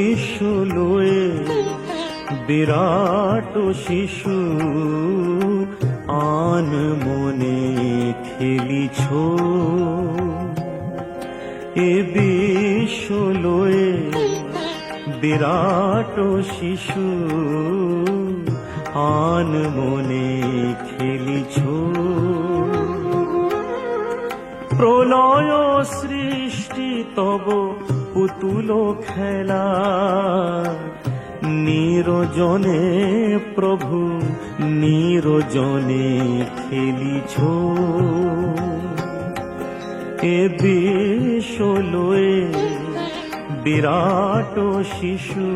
বিশ্ব লয়ে বিরাট শিশু আন মনে খেলিছ। এ বিশ্ব লয়ে বিরাট শিশু আন মনে খেলিছ। প্রলয় সৃষ্টি তব পুতুল খেলা, নিরজনে প্রভু নিরজনে খেলিছ। এ বিশ্ব লয়ে বিরাট শিশু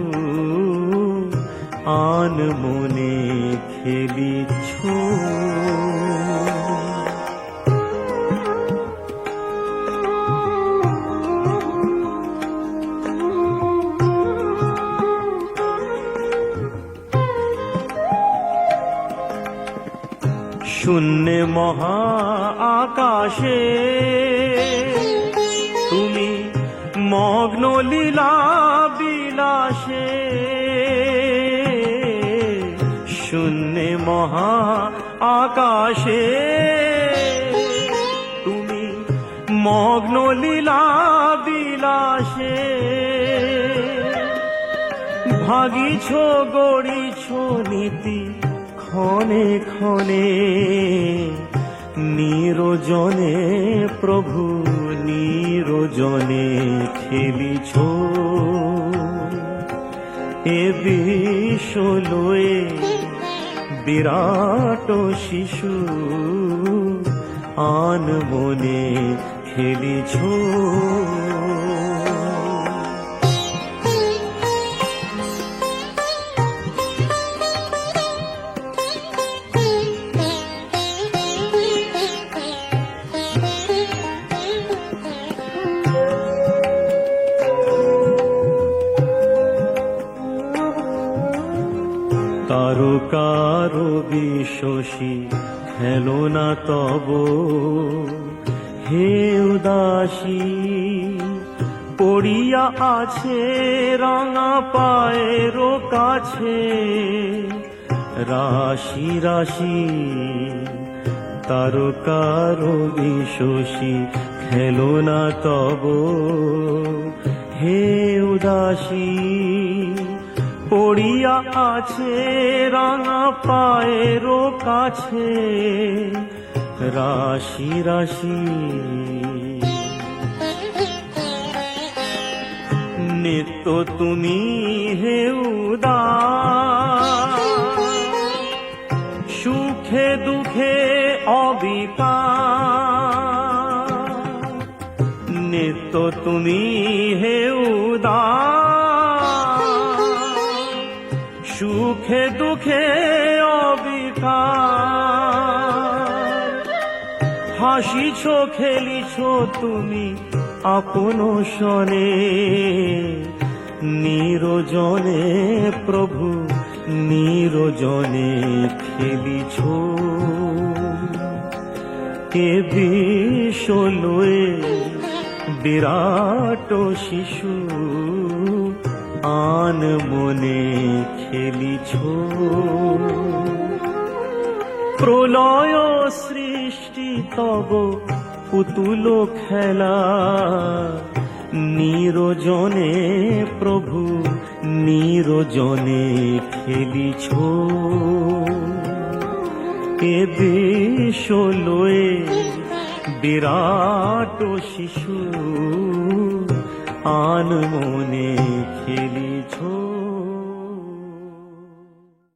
আন মনে খেলিছ। শূন্যে মহা আকাশে তুমি মগ্ন লীলা বিলাসে। শূন্যে মহা আকাশে তুমি মগ্ন লীলা বিলাসে। ভাগিছ গড়িছ নীতি ক্ষণে ক্ষণে, নিরজনে প্রভু নিরজনে খেলিছ। এ বিশ্ব লয়ে বিরাট শিশু আন মনে খেলিছ। তারকার বিশ্বসী খেলো না তব হে উদাসী। পড়িয়া আছে রাঙা পায়ের কাছে রাশি রাশি। তারকার বিশ্বসী খেলো না তব হে উদাসী। পড়িয়া আছে রাঙা পায়ের কাছে রাশি রাশি। নিত্য তুমি হে উদাস, সুখে দুঃখে অবিকার। নিত্য তুমি হে উদাস, সুখে দুঃখে অবিকার। হাসিছ খেলিছ তুমি আপন সনে, নিরজনে প্রভু নিরজনে খেলিছ। এ বিশ্ব লয়ে বিরাট শিশু আন মনে খেলিছ। প্রলয় সৃষ্টি তব পুতুল খেলা, নিরজনে প্রভু নিরজনে খেলিছ। এ বিশ্ব লয়ে বিরাট শিশু আন মনে খেলিছ।